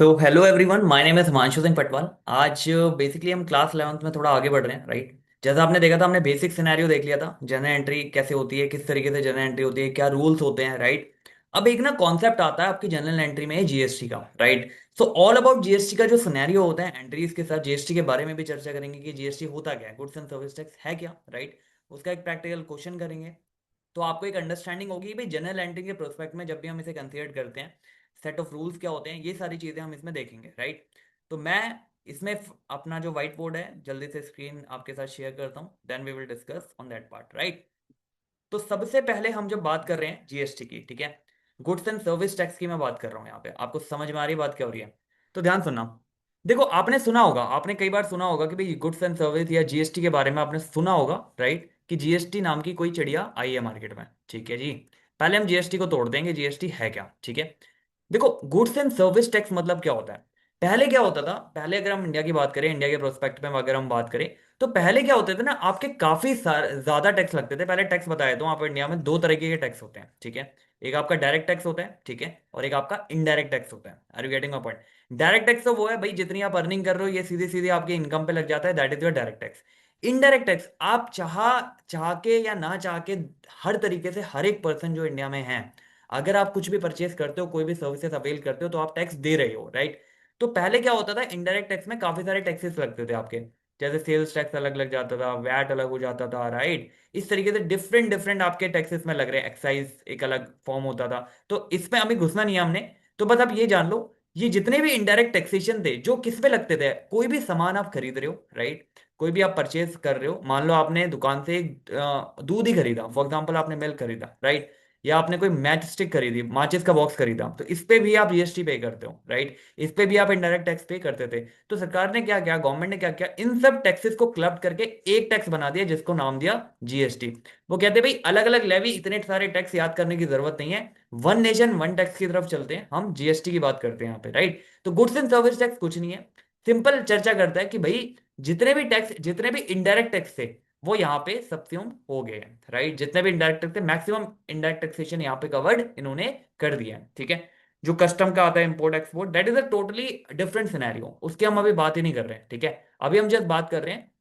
तो hello everyone, my name is Himanshu Singh Patwal. आज basically हम क्लास 11th में थोड़ा आगे बढ़ रहे हैं, राइट। जैसा आपने देखा था, हमने बेसिक सिनेरियो देख लिया था, जनरल एंट्री कैसे होती है, किस तरीके से जनरल एंट्री होती है, क्या रूल्स होते हैं, राइट। अब एक ना कॉन्सेप्ट आता है आपकी जनरल एंट्री में, जीएसटी का, right. So all about GST का जो सिनेरियो होता है एंट्रीज के साथ, जीएसटी के बारे में भी चर्चा करेंगे कि जीएसटी होता क्या है, गुड्स एंड सर्विस टैक्स है क्या, राइट। उसका एक प्रैक्टिकल क्वेश्चन करेंगे, तो आपको एक अंडरस्टैंडिंग होगी कि भाई जनरल एंट्री के प्रोस्पेक्ट में जब भी हम इसे कंसीडर करते हैं, सेट ऑफ रूल्स क्या होते हैं, ये सारी चीजें हम इसमें देखेंगे, राइट। तो मैं इसमें अपना जो व्हाइट बोर्ड है जल्दी से स्क्रीन आपके साथ शेयर करता हूँ, then we will discuss on that part, right. तो सबसे पहले हम जब बात कर रहे हैं जीएसटी की, ठीक है, गुड्स एंड सर्विस टैक्स की मैं बात कर रहा हूँ यहाँ पे, आपको समझ में आ रही है बात क्या हो रही है? तो ध्यान सुनना। देखो, आपने सुना होगा, आपने कई बार सुना होगा कि भाई गुड्स एंड सर्विस या जीएसटी के बारे में आपने सुना होगा, राइट, कि जीएसटी नाम की कोई चिड़िया आई है मार्केट में, ठीक है जी। पहले हम जीएसटी को तोड़ देंगे, जीएसटी है क्या, ठीक है। देखो, गुड्स एंड सर्विस टैक्स मतलब क्या होता है? पहले क्या होता था, पहले अगर हम इंडिया की बात करें, इंडिया के प्रोस्पेक्ट में अगर हम बात करें, तो पहले क्या होते थे ना, आपके काफी ज्यादा टैक्स लगते थे। पहले टैक्स बताया तो आप, इंडिया में दो तरीके के टैक्स होते हैं, ठीक है। एक आपका डायरेक्ट टैक्स होता है, ठीक है, और एक आपका इनडायरेक्ट टैक्स होता है। Are you getting my point? Direct tax तो वो है भाई, जितनी आप अर्निंग कर रहे हो ये सीधे सीधे आपके इनकम पे लग जाता है, that is your direct tax. Indirect tax आप चाह के या ना चाह के, हर तरीके से हर एक पर्सन जो इंडिया में है, अगर आप कुछ भी परचेस करते हो, कोई भी सर्विसेज अवेल करते हो, तो आप टैक्स दे रहे हो, राइट। तो पहले क्या होता था, इनडायरेक्ट टैक्स में काफी सारे टैक्सेस लगते थे आपके, जैसे सेल्स टैक्स अलग लग जाता था, वैट अलग हो जाता था, राइट। इस तरीके से डिफरेंट डिफरेंट आपके टैक्सेस में लग रहे, एक्साइज एक अलग फॉर्म होता था। तो इसमें अभी घुसना नहीं है हमने। तो बस आप ये जान लो, ये जितने भी इनडायरेक्ट टैक्सेशन थे जो किस पे लगते थे, कोई भी सामान आप खरीद रहे हो, राइट, कोई भी आप परचेज कर रहे हो, मान लो आपने दुकान से एक दूध ही खरीदा, फॉर एग्जाम्पल आपने मिल्क खरीदा, राइट, या आपने कोई मैच स्टिक खरीदी, माचिस का बॉक्स खरीदा, तो इस पे भी आप जीएसटी पे करते हो, राइट। इस पे भी आप इनडायरेक्ट टैक्स पे करते थे। तो सरकार ने क्या किया, गवर्नमेंट ने क्या किया, इन सब टैक्सेस को क्लब करके एक टैक्स बना दिया, जिसको नाम दिया जीएसटी। वो कहते हैं भाई, अलग अलग लेवी, इतने सारे टैक्स याद करने की जरूरत नहीं है, वन नेशन वन टैक्स की तरफ चलते हैं, हम जीएसटी की बात करते हैं यहाँ पे, राइट। तो गुड्स एंड सर्विस टैक्स कुछ नहीं है, सिंपल चर्चा करता है कि भाई जितने भी टैक्स, जितने भी इनडायरेक्ट टैक्स थे, वो यहाँ पे सब्स्यूम हो गए हैं, राइट। जितने भी इनडायरेक्ट टैक्स थे, मैक्सिमम इनडायरेक्ट टैक्सेशन यहाँ पे कवर्ड इन्होंने कर दिया है, ठीक है। जो कस्टम का आता है, import export, that is a totally different scenario, उसकी हम अभी बात ही नहीं कर रहे हैं, ठीक है। अभी हम जस्ट बात कर रहे हैं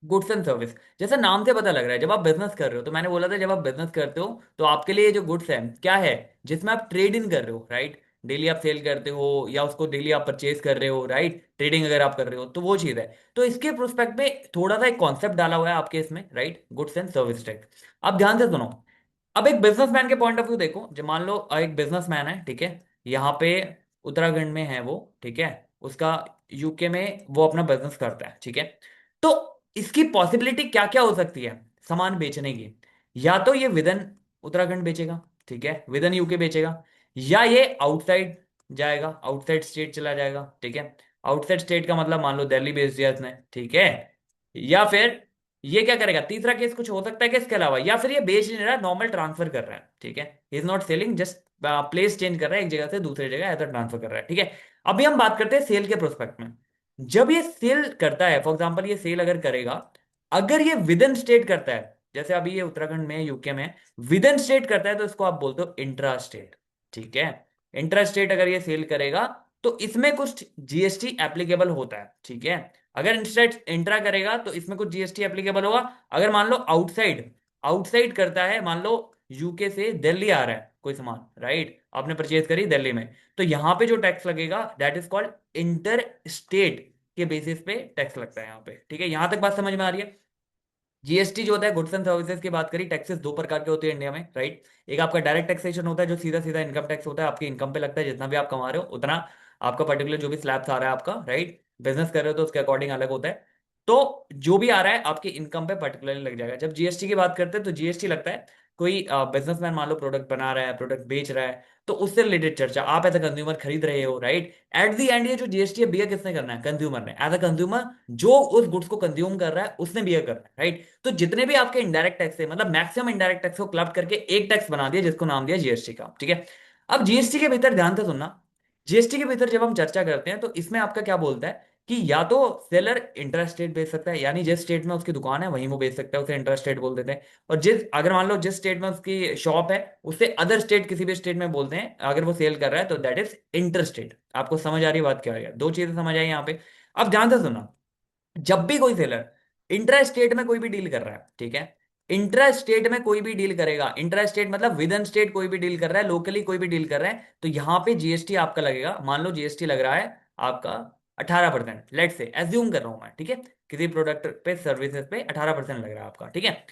गुड्स एंड सर्विस। जैसा नाम से पता लग रहा है, जब आप बिजनेस कर रहे हो, तो मैंने बोला था जब आप बिजनेस करते हो तो आपके लिए जो गुड्स है क्या है, जिसमें आप ट्रेड इन कर रहे हो, राइट। डेली आप सेल करते हो या उसको डेली आप परचेज कर रहे हो, राइट, ट्रेडिंग अगर आप कर रहे हो तो वो चीज है। तो इसके प्रोस्पेक्ट में थोड़ा सा एक कॉन्सेप्ट डाला हुआ है आपके इसमें, right, goods and service tax. अब ध्यान से सुनो। अब एक बिजनेसमैन के पॉइंट ऑफ व्यू देखो, जो मान लो एक बिजनेसमैन है, ठीक है, यहाँ पे उत्तराखंड में है वो, ठीक है, उसका यूके में वो अपना बिजनेस करता है, ठीक है। तो इसकी पॉसिबिलिटी क्या क्या हो सकती है सामान बेचने की? या तो ये विद इन उत्तराखंड बेचेगा, ठीक है, विद इन यूके बेचेगा, या ये आउटसाइड जाएगा, आउटसाइड स्टेट चला जाएगा, ठीक है। आउटसाइड स्टेट का मतलब मान लो दिल्ली बेच दिया इसने, ठीक है। या फिर ये क्या करेगा, तीसरा केस कुछ हो सकता है कि इसके अलावा, या फिर ये बेच नहीं रहा, नॉर्मल ट्रांसफर कर रहा है, ठीक है, is not selling, just place change कर रहा है, एक जगह से दूसरी जगह ऐसा ट्रांसफर कर रहा है, ठीक है। अभी हम बात करते हैं सेल के प्रोस्पेक्ट में। जब ये सेल करता है, फॉर एग्जाम्पल ये सेल अगर करेगा, अगर ये विद इन स्टेट करता है, जैसे अभी ये उत्तराखंड में, यूके में विद इन स्टेट करता है, तो इसको आप बोलते हो इंट्रा स्टेट, ठीक है। इंट्रा स्टेट अगर ये सेल करेगा, तो इसमें कुछ जीएसटी एप्लीकेबल होता है, ठीक है। अगर इंस्टेट इंट्रा करेगा तो इसमें कुछ जीएसटी एप्लीकेबल होगा। अगर मान लो आउटसाइड, आउटसाइड करता है, मान लो यूके से दिल्ली आ रहा है कोई सामान, राइट, आपने परचेज करी दिल्ली में, तो यहां पे जो टैक्स लगेगा that is called inter state के बेसिस पे टैक्स लगता है यहाँ पे, ठीक है। यहां तक बात समझ में आ रही है? जीएसटी जो होता है, गुड्स एंड सर्विसेज की बात करी, टैक्सेस दो प्रकार के होते हैं इंडिया में, राइट। एक आपका डायरेक्ट टैक्सेशन होता है, जो सीधा सीधा इनकम टैक्स होता है, आपकी इनकम पे लगता है, जितना भी आप कमा रहे हो उतना आपका पर्टिकुलर जो भी स्लैब्स आ रहा है आपका, राइट, बिजनेस कर रहे हो तो उसके अकॉर्डिंग अलग होता है। तो जो भी आ रहा है आपकी इनकम पे पर्टिकुलरली लग जाएगा। जब जीएसटी की बात करते हैं तो जीएसटी लगता है, कोई बिजनेसमैन मान लो प्रोडक्ट बना रहा है, प्रोडक्ट बेच रहा है, तो उससे रिलेटेड चर्चा, आप एज अ कंज्यूमर खरीद रहे हो, राइट। एट दी एंड ये जो जीएसटी है, बियर किसने करना है, कंज्यूमर ने, एज अ कंज्यूमर जो उस गुड्स को कंज्यूम कर रहा है उसने बियर करना है, राइट। तो जितने भी आपके इनडायरेक्ट टैक्स है, मतलब मैक्सिमम इनडायरेक्ट टैक्स को क्लब करके एक टैक्स बना दिया, जिसको नाम दिया जीएसटी का, ठीक है। अब जीएसटी के भीतर ध्यान से सुनना, जीएसटी के भीतर जब हम चर्चा करते हैं तो इसमें आपका क्या बोलता है कि या तो सेलर इंटर स्टेट बेच सकता है, यानी जिस स्टेट में उसकी दुकान है वहीं वो बेच सकता है, उसे इंटर स्टेट बोल देते हैं। और जिस अगर मान लो जिस स्टेट में उसकी शॉप है उससे अदर स्टेट किसी भी स्टेट में बोलते हैं, अगर वो सेल कर रहा है तो दैट इज इंटर स्टेट। आपको समझ आ रही है बात क्या है? दो चीजें समझ आई यहाँ पे। अब ध्यान से सुनना, जब भी कोई सेलर इंट्रा स्टेट में कोई भी डील कर रहा है, ठीक है, इंट्रा स्टेट में कोई भी डील करेगा, इंट्रा स्टेट मतलब विद इन स्टेट कोई भी डील कर रहा है, लोकली कोई भी डील कर रहा है, तो यहां पे जीएसटी आपका लगेगा। मान लो जीएसटी लग रहा है आपका 18%, लेट से एज्यूम कर रहा हूं मैं, ठीक है, किसी प्रोडक्ट पे सर्विसेज पे 18% लग रहा है आपका, ठीक है।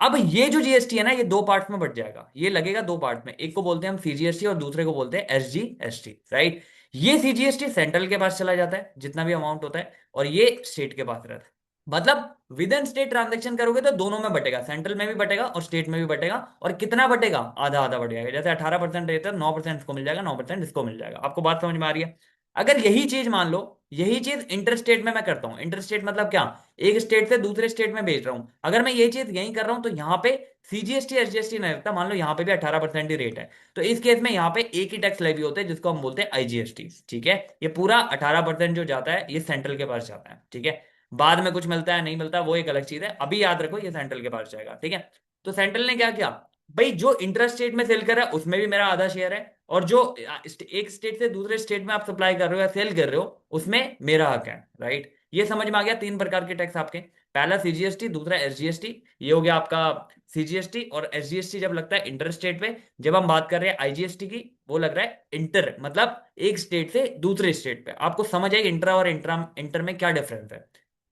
अब ये जो जीएसटी है ना, ये दो पार्ट में बट जाएगा, ये लगेगा दो पार्ट में, एक को बोलते हैं हम सीजीएसटी और दूसरे को बोलते हैं एसजीएसटी, राइट। ये सीजीएसटी सेंट्रल के पास चला जाता है जितना भी अमाउंट होता है, और ये स्टेट के पास रहता है। मतलब विद इन स्टेट ट्रांजेक्शन करोगे तो दोनों में बटेगा, सेंट्रल में भी बटेगा और स्टेट में भी बटेगा। और कितना बटेगा? आधा आधा बढ़ जाएगा। जैसे 18% रहता है, 9% इसको मिल जाएगा, 9% इसको मिल जाएगा। आपको बात समझ में आ रही है? अगर यही चीज मान लो, यही चीज इंटर स्टेट में मैं करता हूं, इंटर स्टेट मतलब क्या, एक स्टेट से दूसरे स्टेट में भेज रहा हूं, अगर मैं ये चीज यही कर रहा हूं तो यहाँ पे सीजीएसटी एसजीएसटी नहीं लगता। मान लो यहाँ पे भी 18% ही रेट है, तो इस केस में यहाँ पे एक ही टैक्स लेवी होते हैं जिसको हम बोलते हैं आईजीएसटी, ठीक है। ये पूरा 18% जो जाता है ये सेंट्रल के पास जाता है, ठीक है। बाद में कुछ मिलता है नहीं मिलता वो एक अलग चीज है, अभी याद रखो ये सेंट्रल के पास जाएगा, ठीक है। तो सेंट्रल ने क्या किया, भाई जो इंटर स्टेट में सेल कर रहा है उसमें भी मेरा आधा शेयर है, और जो एक स्टेट से दूसरे स्टेट में आप सप्लाई कर रहे हो या सेल कर रहे हो उसमें मेरा हक है, राइट। ये समझ में आ गया? तीन प्रकार के टैक्स आपके, पहला सीजीएसटी, दूसरा एसजीएसटी, ये हो गया आपका सीजीएसटी। और एसजीएसटी जब लगता है इंटर स्टेट पे, जब हम बात कर रहे हैं आईजीएसटी की, वो लग रहा है इंटर, मतलब एक स्टेट से दूसरे स्टेट पे। आपको समझ आई इंट्रा और इंट्रा इंटर में क्या डिफरेंस है?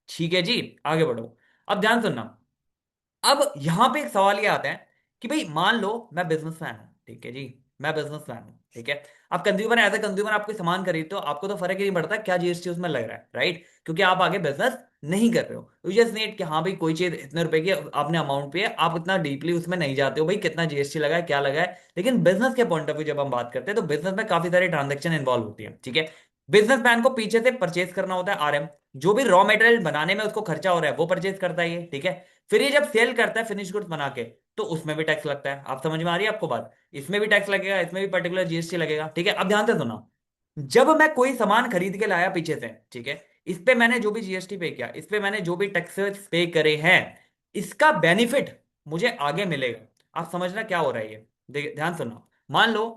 ठीक है जी, आगे बढ़ो। अब ध्यान सुनना, अब यहां पे एक सवाल ये आता है कि भाई मान लो मैं बिजनेसमैन हूं, ठीक है जी, मैं बिजनेसमैन हूं, ठीक है। अब कंज्यूमर, एज ए कंज्यूमर आप कोई सामान खरीदते हो, आपको तो फर्क ही नहीं पड़ता क्या जीएसटी उसमें लग रहा है, राइट, क्योंकि आप आगे बिजनेस नहीं कर रहे हो। यू जस्ट नीड कि हाँ भाई कोई चीज इतने रुपए की आपने अमाउंट पे है, आप इतना डीपली उसमें नहीं जाते हो भाई कितना जीएसटी लगा है क्या लगा है। लेकिन बिजनेस के पॉइंट ऑफ व्यू जब हम बात करते हैं तो बिजनेस में काफी सारी ट्रांजेक्शन इन्वॉल्व होती है, ठीक है। बिजनेसमैन को पीछे से परचेज करना होता है आरएम, जो भी रॉ मटेरियल बनाने में उसको खर्चा हो रहा है वो परचेज करता है ये, ठीक है। फिर ये जब सेल करता है फिनिश गुड्स बना के, तो उसमें भी टैक्स लगता है। आप समझ में आ रही है आपको बात? इसमें भी टैक्स लगेगा, इसमें भी पर्टिकुलर जीएसटी लगेगा, ठीक है। अब ध्यान से सुना, जब मैं कोई सामान खरीद के लाया पीछे से, ठीक है, इस पे मैंने जो भी जीएसटी पे किया, इस पे मैंने जो भी टैक्सेस पे करे हैं, इसका बेनिफिट मुझे आगे मिलेगा। आप समझना क्या हो रहा है ये, ध्यान सुनना। मान लो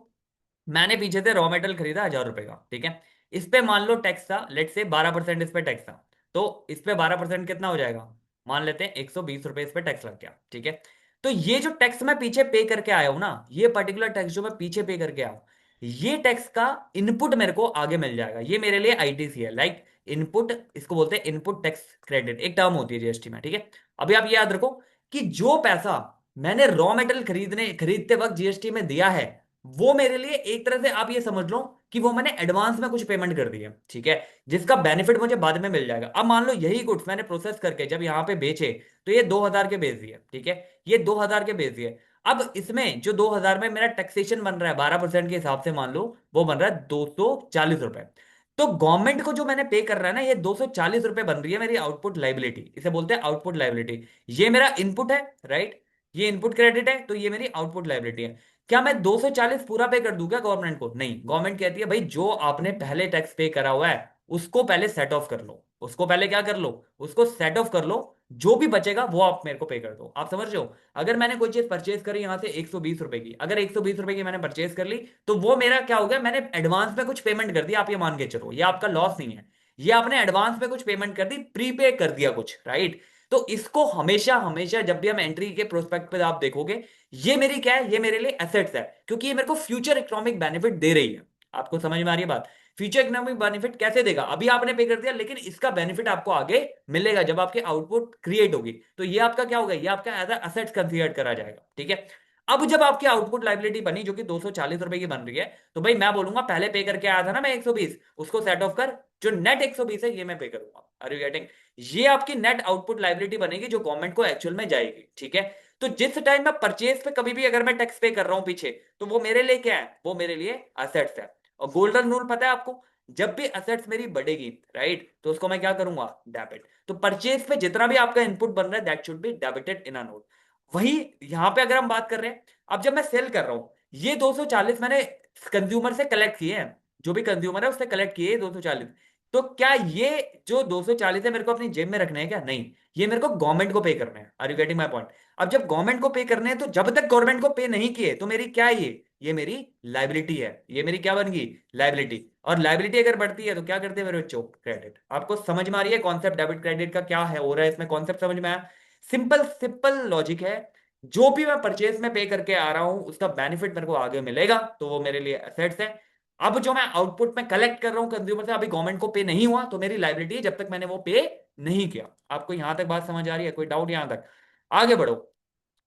मैंने पीछे से रॉ मेटेरियल खरीदा 1000 रुपए का, ठीक है, इस पे मान लो टैक्स था, लेट से 12% इस पे टैक्स था, तो इस पे 12% कितना हो जाएगा, मान लेते हैं 120 रुपए इस पे टैक्स लग गया, ठीक है। तो ये जो टैक्स मैं पीछे पे करके आया हूं ना, ये पर्टिकुलर टैक्स जो मैं पीछे पे करके आया हूं, ये टैक्स का इनपुट मेरे को आगे मिल जाएगा। ये मेरे लिए आईटीसी है, लाइक इनपुट, इसको बोलते हैं इनपुट टैक्स क्रेडिट, एक टर्म होती है जीएसटी में, ठीक है। अभी आप ये याद रखो कि जो पैसा मैंने रॉ मेटेरियल खरीदते वक्त जीएसटी में दिया है, वो मेरे लिए एक तरह से आप ये समझ लो कि वो मैंने एडवांस में कुछ पेमेंट कर दी है, ठीक है, जिसका बेनिफिट मुझे बाद में मिल जाएगा। अब मान लो यही गुड्स मैंने प्रोसेस करके जब यहाँ पे बेचे, तो ये 2000 के बेच दिए, ठीक है, ये 2000 के बेच दिए। अब इसमें जो 2000 में मेरा टैक्सेशन बन रहा है 12% के हिसाब से, मान लो वो बन रहा है 240 रुपए। तो गवर्नमेंट को जो मैंने पे कर रहा है ना, ये 240 रुपए बन रही है मेरी आउटपुट लाइबिलिटी, इसे बोलते हैं आउटपुट लाइबिलिटी। ये मेरा इनपुट है, राइट, ये इनपुट क्रेडिट है, तो ये मेरी आउटपुट लाइबिलिटी है। क्या मैं 240 पूरा पे कर दूं क्या गवर्नमेंट को? नहीं, गवर्नमेंट कहती है भाई जो आपने पहले टैक्स पे करा हुआ है उसको पहले सेट ऑफ कर लो, उसको पहले क्या कर लो, उसको सेट ऑफ कर लो, जो भी बचेगा वो आप मेरे को पे कर दो। आप समझ रहे हो? अगर मैंने कोई चीज परचेज करी यहां से 120 रुपए की, अगर 120 रुपए की मैंने परचेज कर ली, तो वो मेरा क्या हो गया, मैंने एडवांस में कुछ पेमेंट कर दिया। आप ये मान के चलो, ये आपका लॉस नहीं है, ये आपने एडवांस में कुछ पेमेंट कर दी, प्रीपे कर दिया कुछ, राइट। तो इसको हमेशा हमेशा जब भी हम एंट्री के प्रोस्पेक्ट पे आप देखोगे, ये मेरी क्या है, ये मेरे लिए एसेट्स है, क्योंकि ये मेरे को फ्यूचर इकोनॉमिक बेनिफिट दे रही है। आपको समझ में आ रही है बात? फ्यूचर इकोनॉमिक बेनिफिट कैसे देगा, अभी आपने पे कर दिया, लेकिन इसका बेनिफिट आपको आगे मिलेगा जब आपकी आउटपुट क्रिएट होगी, तो ये आपका क्या होगा, ये आपका एज एसेट्स कंसीडर करा जाएगा, ठीक है। अब जब आपकी आउटपुट लाइबिलिटी बनी जो कि 240 रुपए की बन रही है, तो भाई मैं बोलूंगा पहले पे करके आया था ना मैं 120, उसको सेट ऑफ कर, जो नेट 120 है ये मैं पे करूंगा। Are you getting? ये आपकी नेट आउटपुट लाइबिलिटी बनेगी जो गवर्नमेंट को एक्चुअल में जाएगी, ठीक है। तो जिस टाइम मैं परचेज पे कभी भी अगर मैं टैक्स पे कर रहा हूं पीछे, तो वो मेरे लिए क्या है, वो मेरे लिए असेट्स है। और गोल्डन रूल पता है आपको, जब भी असेट्स मेरी बढ़ेगी, राइट, तो उसको मैं क्या करूंगा, डेबिट। तो परचेज पे जितना भी आपका इनपुट बन रहा है that should be debited in a note. वही यहां पे अगर हम बात कर रहे हैं, अब जब मैं सेल कर रहा हूं, ये 240 मैंने कंज्यूमर से कलेक्ट किए हैं, जो भी कंज्यूमर है उससे कलेक्ट किए 240, तो क्या ये जो 240 है मेरे को अपनी जेब में रखने हैं क्या? नहीं, ये मेरे को गवर्नमेंट को पे करने हैं। Are you getting my point? अब जब गवर्नमेंट को पे करने हैं तो जब तक गवर्नमेंट को पे नहीं किए तो मेरी क्या है ये मेरी लाइबिलिटी है। ये मेरी क्या बन गई? लाइबिलिटी। और लाइबिलिटी अगर बढ़ती है तो क्या करते हैं मेरे बच्चों? क्रेडिट। आपको समझ में आ रही है कॉन्सेप्ट डेबिट क्रेडिट का क्या है हो रहा है इसमें? कॉन्सेप्ट समझ में आया? सिंपल सिंपल लॉजिक है। जो भी मैं परचेज में पे करके आ रहा हूं उसका बेनिफिट मेरे को आगे मिलेगा तो वो मेरे लिए एसेट्स है। अब जो मैं आउटपुट में कलेक्ट कर रहा हूं कंज्यूमर से, अभी गवर्नमेंट को पे नहीं हुआ तो मेरी लाइबिलिटी है जब तक मैंने वो पे नहीं किया। आपको यहां तक बात समझ आ रही है? कोई डाउट यहां तक? आगे बढ़ो।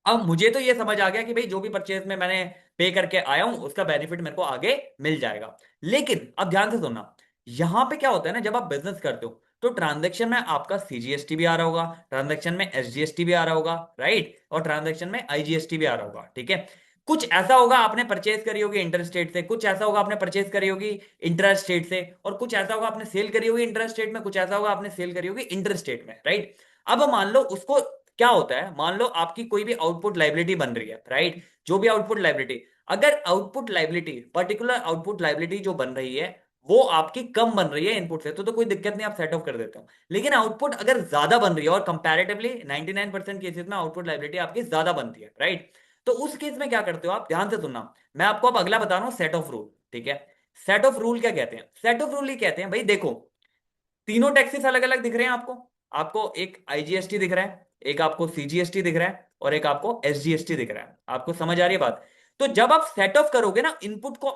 अब मुझे तो ये समझ आ गया कि भाई जो भी परचेज में मैंने पे करके आया हूं उसका बेनिफिट मेरे को आगे मिल जाएगा। लेकिन अब ध्यान से सुनना, यहां पे क्या होता है ना, जब आप बिजनेस करते हो तो ट्रांजैक्शन में आपका सीजीएसटी भी आ रहा होगा, ट्रांजैक्शन में एसजीएसटी भी आ रहा होगा, राइट, और ट्रांजैक्शन में आईजीएसटी भी आ रहा होगा, ठीक है। कुछ ऐसा होगा आपने परचेज करी होगी इंटर स्टेट से, कुछ ऐसा होगा आपने परचेज करी होगी इंटर स्टेट से, और कुछ ऐसा होगा आपने सेल करी होगी इंटर स्टेट में, कुछ ऐसा होगा आपने सेल करी होगी इंटर स्टेट में, राइट। अब मान लो उसको क्या होता है, मान लो आपकी कोई भी आउटपुट लाइबिलिटी बन रही है, राइट, जो भी आउटपुट लाइबिलिटी, अगर output liability particular output liability जो बन रही है वो आपकी कम बन रही है इनपुट से तो कोई दिक्कत नहीं, आप सेट ऑफ कर देते हो। लेकिन आउटपुट अगर ज्यादा बन रही है, और कंपैरेटिवली 99% केसेस में आउटपुट लाइबिलिटी आपकी ज्यादा बनती है, राइट, तो उस केस में क्या करते हो आप? ध्यान से सुनना, मैं आपको अब अगला बता रहा हूं, सेट ऑफ रूल, ठीक है। सेट ऑफ रूल क्या कहते हैं? सेट ऑफ रूल ये कहते हैं भाई देखो, तीनों टैक्सेस अलग अलग दिख रहे हैं आपको। आपको एक आईजीएसटी दिख रहा है, एक आपको सीजीएसटी दिख रहा है, और एक आपको एसजीएसटी दिख रहा है। आपको समझ आ रही है बात? तो जब आप सेट ऑफ करोगे ना इनपुट को,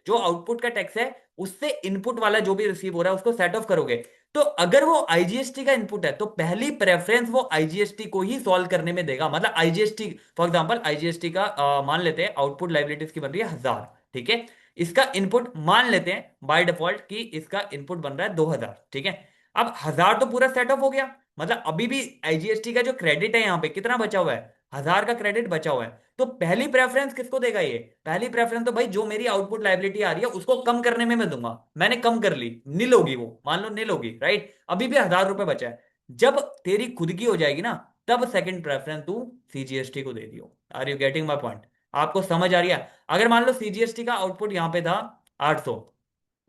जो आउटपुट का टैक्स है उससे इनपुट वाला जो भी रिसीव हो रहा है उसको सेट ऑफ करोगे, तो अगर वो आईजीएसटी का इनपुट है तो पहली प्रेफरेंस वो आईजीएसटी को ही सॉल्व करने में देगा। मतलब आईजीएसटी, फॉर एग्जांपल आईजीएसटी का मान लेते हैं आउटपुट लाइबिलिटीज की बन रही है 1000, ठीक है। इसका इनपुट मान लेते हैं बाय डिफॉल्ट कि इसका इनपुट बन रहा है 2000, ठीक है। अब 1000 तो पूरा सेट ऑफ हो गया, मतलब अभी भी आईजीएसटी का जो क्रेडिट है यहाँ पे कितना बचा हुआ है? 1000 का क्रेडिट बचा हुआ है। तो पहली प्रेफरेंस किसको देगा ये? पहली प्रेफरेंस तो भाई जो मेरी आउटपुट लाइबिलिटी आ रही है उसको कम करने में मैं दूंगा। मैंने कम कर ली, नील होगी वो, मान लो नील होगी, राइट, अभी भी 1000 रुपए बचा है। जब तेरी खुद की हो जाएगी ना तब सेकंड प्रेफरेंस तू सीजीएसटी को दे दियो। Are you getting my point? आपको समझ आ रही है? अगर मान लो सीजीएसटी का आउटपुट यहाँ पे था 800,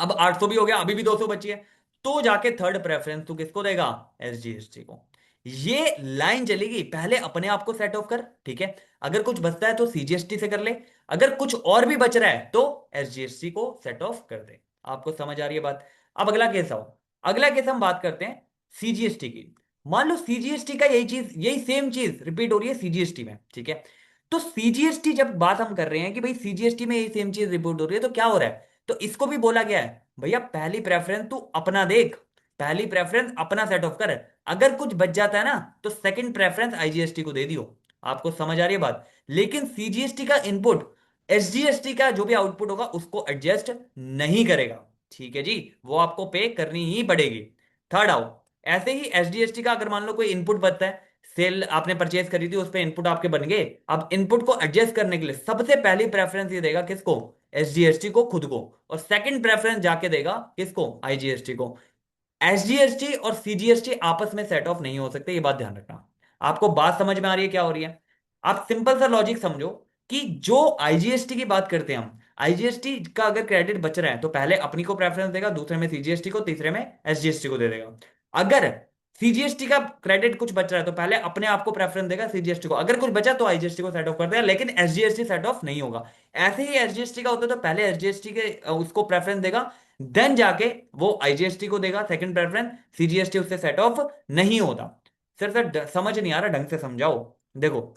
अब 800 भी हो गया, अभी भी 200 बची है, तो जाके थर्ड प्रेफरेंस तू किसको देगा? एसजीएसटी को। ये लाइन चलेगी, पहले अपने आप को सेट ऑफ कर, ठीक है, अगर कुछ बचता है तो सीजीएसटी से कर ले, अगर कुछ और भी बच रहा है तो एसजीएसटी को सेट ऑफ कर दे। आपको समझ आ रही है बात? अब अगला केस आओ। अगला केस हम बात करते हैं सीजीएसटी की। मान लो सीजीएसटी का यही चीज, यही सेम चीज रिपीट हो रही है सीजीएसटी में, ठीक है। तो सीजीएसटी जब बात हम कर रहे हैं कि भाई सीजीएसटी में यही सेम चीज रिपोर्ट हो रही है तो क्या हो रहा है, तो इसको भी बोला गया है भैया पहली प्रेफरेंस तू अपना देख, पहली प्रेफरेंस अपना सेट ऑफ कर, अगर कुछ बच जाता है ना तो सेकंड प्रेफरेंस आईजीएसटी को दे दियो। आपको समझ आ रही है बात? लेकिन सीजीएसटी का इनपुट एसजीएसटी का जो भी आउटपुट होगा उसको एडजस्ट नहीं करेगा, ठीक है जी, वो आपको पे करनी ही पड़ेगी। थर्ड आओ। ऐसे ही एसजीएसटी का अगर मान लो कोई इनपुट बचता है, सेल आपने परचेज करी थी उस पर इनपुट आपके बन गए, अब इनपुट को एडजस्ट करने के लिए सबसे पहली प्रेफरेंस ये देगा किसको? एसजीएसटी को खुद को, और सेकंड प्रेफरेंस जाके देगा किसको? आईजीएसटी को। एसजीएसटी और सीजीएसटी आपस में सेट ऑफ नहीं हो सकते, ये बात ध्यान रखना। आपको बात समझ में आ रही है क्या हो रही है? आप सिंपल सा लॉजिक समझो कि जो आईजीएसटी की बात करते हैं हम, आईजीएसटी का अगर क्रेडिट बच रहा है तो पहले अपनी को प्रेफरेंस देगा, दूसरे में सीजीएसटी को, तीसरे में एसजीएसटी को दे देगा। अगर सीजीएसटी का क्रेडिट कुछ बच रहा है तो पहले अपने आप को प्रेफरेंस देगा सीजीएसटी को, अगर कुछ बचा तो आईजीएसटी को सेट ऑफ कर देगा, लेकिन एसजीएसटी सेट ऑफ नहीं होगा। ऐसे ही एसजीएसटी का होता है तो पहले एसजीएसटी के उसको प्रेफरेंस देगा, देन जाके वो आईजीएसटी को देगा सेकंड प्रेफरेंस, सीजीएसटी उससे सेट ऑफ नहीं होता। सर समझ नहीं आ रहा, ढंग से समझाओ। देखो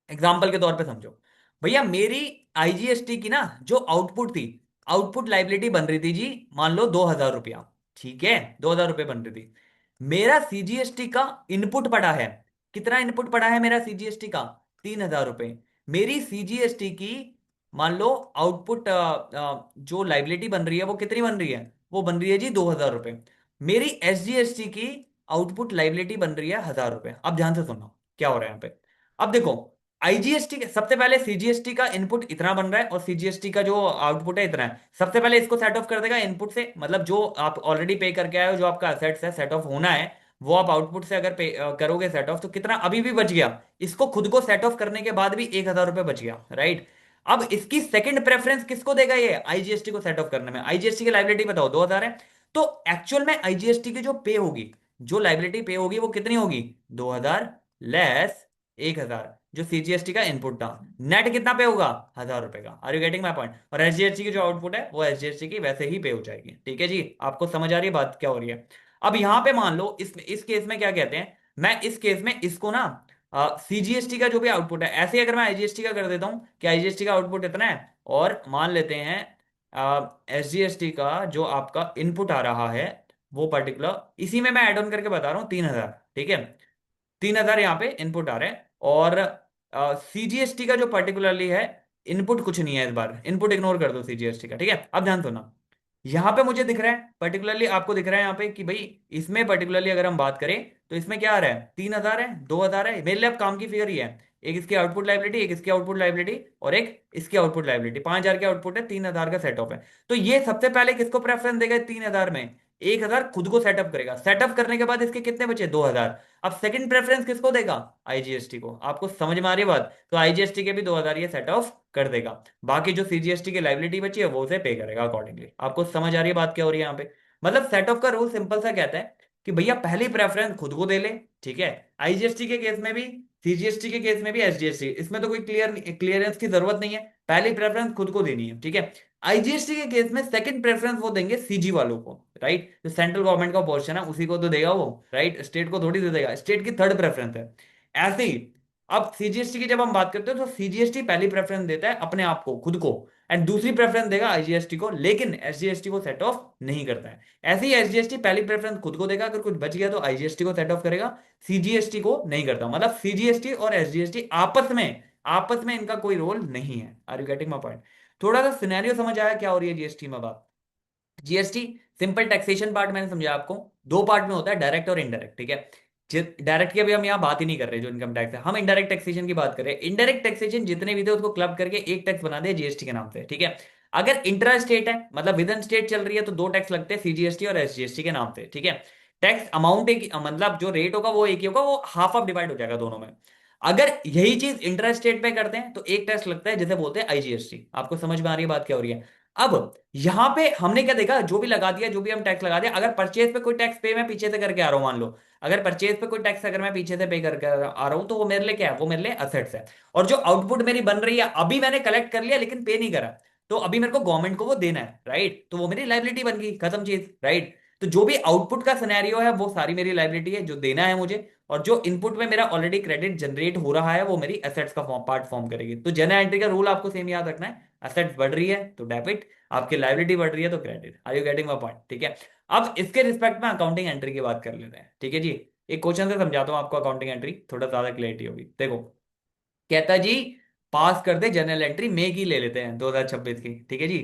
एग्जाम्पल के तौर पे समझो, भैया मेरी आईजीएसटी की ना जो आउटपुट थी, आउटपुट लाइबिलिटी बन रही थी जी, मान लो 2000 रुपया, ठीक है, 2000 रुपये बन रही थी। मेरा सीजीएसटी का इनपुट पड़ा है, कितना इनपुट पड़ा है मेरा सीजीएसटी का? 3000 रुपये। मेरी सीजीएसटी की मान लो आउटपुट जो लाइबिलिटी बन रही है वो कितनी बन रही है? वो बन रही है जी 2000 रुपये। मेरी एसजीएसटी की आउटपुट लाइबिलिटी बन रही है 1000 रुपये। अब ध्यान से सुनो क्या हो रहा है यहाँ पे। अब देखो आईजीएसटी के सबसे पहले सीजीएसटी का इनपुट इतना बन रहा है और सीजीएसटी का जो आउटपुट है इतना है, सबसे पहले इसको सेट ऑफ कर देगा इनपुट से, मतलब जो आप ऑलरेडी पे करके आए हो, जो आपका असेट्स है सेट ऑफ होना है, वो आप आउटपुट से अगर पे करोगे सेट ऑफ, तो कितना अभी भी बच गया? इसको खुद को सेट ऑफ करने के बाद भी 1000 रुपये बच गया, राइट। अब इसकी सेकंड प्रेफरेंस किसको देगा? ये आईजीएसटी को सेट ऑफ करने में। आईजीएसटी की लाइबिलिटी बताओ 2000 है, तो एक्चुअल में आईजीएसटी की जो पे होगी, जो लाइबिलिटी पे होगी वो कितनी होगी? 2000 लेस 1000, जो सीजीएसटी का इनपुट था। नेट कितना पे होगा? 1000 रुपए का। Are you getting my point? और एसजीएसटी की जो आउटपुट है वो एसजीएसटी की वैसे ही पे हो जाएगी। ठीक है जी, आपको समझ आ रही है बात क्या हो रही है? अब यहां पे मान लो इस केस में क्या कहते हैं, मैं इस केस में इसको ना सीजीएसटी का जो भी आउटपुट है, ऐसे ही अगर मैं आईजीएसटी का कर देता हूं कि आईजीएसटी का आउटपुट इतना है, और मान लेते हैं एसजीएसटी का जो आपका इनपुट आ रहा है वो पर्टिकुलर, इसी में मैं ऐड ऑन करके बता रहा हूँ 3000। ठीक है, 3000 यहाँ पे इनपुट आ रहे हैं, और सीजीएसटी का जो पर्टिकुलरली है इनपुट कुछ नहीं है, इस बार इनपुट इग्नोर कर दो सीजीएसटी का। ठीक है, अब ध्यान सुनना, यहां पे मुझे दिख रहा है पर्टिकुलरली, आपको दिख रहा है यहाँ पे कि भाई इसमें पर्टिकुलरली अगर हम बात करें तो इसमें क्या आ रहा है? 3000 है, 2000 है। मेरे लिए अब काम की फिगर ही है, एक इसकी आउटपुट लाइबिलिटी, एक इसकी आउटपुट लाइबिलिटी, और एक इसकी आउटपुट लाइबिलिटी। 5000 के आउटपुट है, 3000 का सेट ऑफ है। तो ये सबसे पहले किसको प्रेफरेंस देगा? 3000 में 1000 खुद को सेटअप करेगा, सेटअप करने के बाद इसके कितने बचे? 2000। अब सेकंड प्रेफरेंस किसको देगा? आईजीएसटी को। आपको समझ में आ रही है बात? तो आईजीएसटी के भी 2000 ये सेट ऑफ कर देगा, बाकी जो सीजीएसटी की लाइबिलिटी बची है वो उसे पे करेगा अकॉर्डिंगली। आपको समझ आ रही है बात क्या हो रही है यहाँ पे? मतलब सेट ऑफ का रूल सिंपल सा कहता है कि भैया पहली प्रेफरेंस खुद को दे ले। ठीक है, आईजीएसटी के केस में भी, सीजीएसटी के केस में भी, एसजीएसटी, इसमें तो कोई क्लियरेंस की जरूरत नहीं है, पहली प्रेफरेंस खुद को देनी है। ठीक है, आईजीएसटी के केस में सेकंड प्रेफरेंस वो देंगे सीजी वालों को, राइट? जो सेंट्रल गवर्नमेंट का पोर्शन है उसी को तो देगा वो, राइट? स्टेट को थोड़ी दे देगा, स्टेट की थर्ड प्रेफरेंस है। ऐसे ही अब सीजीएसटी की जब हम बात करते हैं तो सीजीएसटी पहली प्रेफरेंस देता है अपने आप को, खुद को, एंड दूसरी प्रेफरेंस देगा आईजीएसटी को, लेकिन एसजीएसटी को सेट ऑफ नहीं करता है। ऐसे ही एसजीएसटी पहली प्रेफरेंस खुद को देगा, अगर कुछ बच गया तो आईजीएसटी को सेट ऑफ करेगा, सीजीएसटी को नहीं करता। मतलब सीजीएसटी और एसजीएसटी आपस में इनका कोई रोल नहीं है। Are you getting my point? थोड़ा सा सिनेरियो समझ आया क्या हो रही है जीएसटी में बात? जीएसटी सिंपल टैक्सेशन पार्ट मैंने समझा आपको, दो पार्ट में होता है, डायरेक्ट और इनडायरेक्ट। ठीक है, डायरेक्ट की अभी हम यहाँ बात ही नहीं कर रहे, जो इनकम टैक्स है, हम इनडायरेक्ट टैक्सेशन की बात कर रहे हैं। इनडायरेक्ट टैक्सेशन जितने भी थे उसको क्लब करके एक टैक्स बना दिया जीएसटी के नाम से। ठीक है, अगर इंट्रा स्टेट है, मतलब विद इन स्टेट चल रही है, तो दो टैक्स लगते हैं, सीजीएसटी और एसजीएसटी के नाम से। ठीक है, टैक्स अमाउंट एक, मतलब जो रेट होगा वो एक ही होगा, वो हाफ ऑफ डिवाइड हो जाएगा दोनों में। अगर यही चीज इंट्रा स्टेट पे करते हैं तो एक टैक्स लगता है जिसे बोलते हैं आईजीएसटी। आपको समझ में आ रही है बात क्या हो रही है? अब यहां पे हमने क्या देखा, जो भी लगा दिया, जो भी हम टैक्स लगा दिया, अगर परचेज पे कोई टैक्स पे मैं पीछे से करके आ रहा हूं, मान लो अगर परचेज पे कोई टैक्स अगर मैं पीछे से पे करके आ रहा हूं, तो वो मेरे लिए क्या है? वो मेरे लिए असेट्स है। और जो आउटपुट मेरी बन रही है, अभी मैंने कलेक्ट कर लिया लेकिन पे नहीं करा, तो अभी मेरे को गवर्नमेंट को वो देना है, राइट? तो वो मेरी लाइबिलिटी बन गई, खत्म चीज, राइट? तो जो भी आउटपुट का सिनेरियो है वो सारी मेरी लाइबिलिटी है, जो देना है मुझे। और जो इनपुट में मेरा ऑलरेडी क्रेडिट जनरेट हो रहा है वो मेरी एसेट्स का पार्ट फॉर्म करेगी। तो जनरल एंट्री का रूल आपको सेम याद रखना है, एसेट्स बढ़ रही है तो डेबिट, आपकी लाइबिलिटी बढ़ रही है तो credit. Are you getting my point? ठीक है, अब इसके रिस्पेक्ट में अकाउंटिंग एंट्री की बात कर लेते हैं। ठीक है जी, एक क्वेश्चन से समझाता हूं आपको अकाउंटिंग एंट्री, थोड़ा ज्यादा क्लियरिटी होगी। देखो, कहता जी पास कर दे जनरल एंट्री मई की ले लेते हैं 2026 की। ठीक है जी,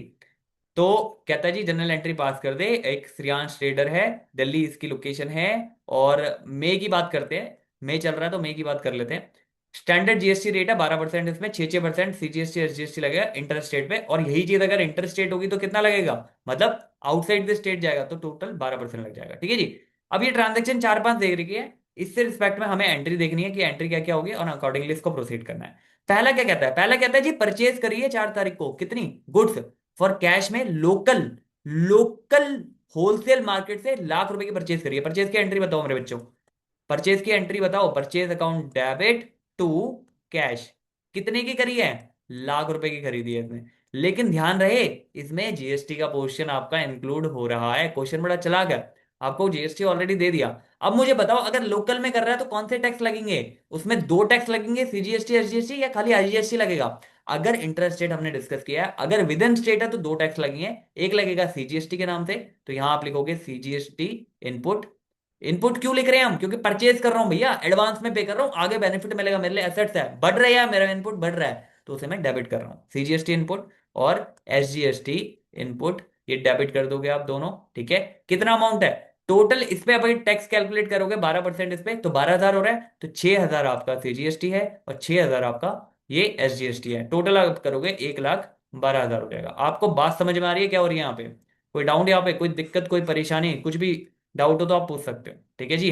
तो कहता जी जनरल एंट्री पास कर दे, एक श्रेयांश ट्रेडर है, दिल्ली इसकी लोकेशन है, और मई की बात करते हैं, मई चल रहा है तो मई की बात कर लेते हैं। स्टैंडर्ड जीएसटी रेट है 12%, इसमें 6-6% सीजीएसटी एसजीएसटी लगेगा इंटर स्टेट पे, और यही चीज अगर इंटर स्टेट होगी तो कितना लगेगा? मतलब आउटसाइड द स्टेट जाएगा तो टोटल 12% लग जाएगा। ठीक है जी, अब ये ट्रांजेक्शन 4-5 देख रही है, इससे रिस्पेक्ट में हमें एंट्री देखनी है कि एंट्री क्या क्या होगी, और अकॉर्डिंगली इसको प्रोसीड करना है। पहला क्या कहता है? पहला कहता है जी परचेज करिए 4 तारीख को, कितनी गुड्स फॉर कैश में, लोकल लोकल होलसेल मार्केट से ₹1,00,000 की परचेज करिए। परचेज की एंट्री बताओ मेरे बच्चों, परचेज की एंट्री बताओ। Purchase account debit to cash, कितने की करी है? ₹1,00,000 की खरीदी है इसने। लेकिन ध्यान रहे, इसमें जीएसटी का पोर्शन आपका इंक्लूड हो रहा है। क्वेश्चन बड़ा चालाक है, आपको जीएसटी ऑलरेडी दे दिया। अब मुझे बताओ, अगर लोकल में कर रहा है तो कौन से टैक्स लगेंगे? उसमें दो टैक्स लगेंगे, सीजीएसटी एसजीएसटी, या खाली आईजीएसटी लगेगा? अगर इंटर स्टेट हमने डिस्कस किया है, अगर विद इन स्टेट है तो दो टैक्स लगेंगे, एक लगेगा सीजीएसटी के नाम से, तो यहां आप लिखोगे सीजीएसटी इनपुट। इनपुट क्यों लिख रहे हैं हम? क्योंकि परचेज कर रहा हूं भैया, एडवांस में पे कर रहा हूं, आगे बेनिफिट मिलेगा, मेरे लिए एसेट्स है, बढ़ रहा है, मेरा इनपुट बढ़ रहा है, तो उसे मैं डेबिट कर रहा हूं, सीजीएसटी इनपुट और एसजीएसटी इनपुट, ये डेबिट कर दोगे आप दोनों। ठीक है, कितना अमाउंट है टोटल? इस पे अभी टैक्स कैलकुलेट करोगे 12% इस पे, तो 12,000 हो रहा है, तो 6,000 आपका सीजीएसटी है और 6,000 आपका ये एसजीएसटी है। टोटल आप करोगे 1,12,000 हो जाएगा। आपको बात समझ में आ रही है क्या हो रही है यहाँ पे? कोई डाउट यहाँ पे, कोई दिक्कत, कोई परेशानी, कुछ भी डाउट हो तो आप पूछ सकते हो। ठीक है जी,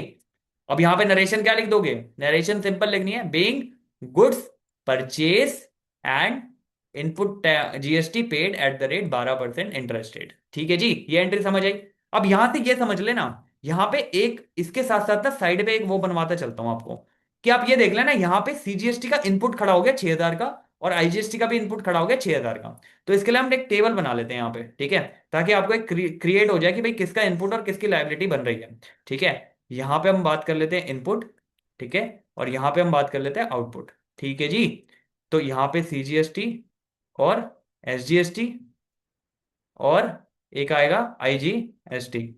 अब यहां पे नरेशन क्या लिख दोगे? नरेशन सिंपल लिखनी है, being goods purchase and input GST paid at the rate 12% interest rate. ठीक है जी, ये एंट्री समझ आई? अब यहां से ये समझ लेना, यहां पे एक इसके साथ साथ ना साइड पे एक वो बनवाता चलता हूं आपको, कि आप ये देख लेना यहां पे सीजीएसटी का इनपुट खड़ा हो गया 6,000 का, और आईजीएसटी का भी इनपुट खड़ा हो गया 6,000 का। तो इसके लिए हम एक टेबल बना लेते हैं यहाँ पे, ठीक है, ताकि आपको एक क्रिएट हो जाए कि भाई किसका इनपुट और किसकी लायबिलिटी बन रही है। ठीक है, यहां पे हम बात कर लेते हैं इनपुट, ठीक है, और यहां पे हम बात कर लेते हैं आउटपुट। ठीक है जी। तो यहां पे सीजीएसटी और एसजीएसटी, और एक आएगा आईजीएसटी,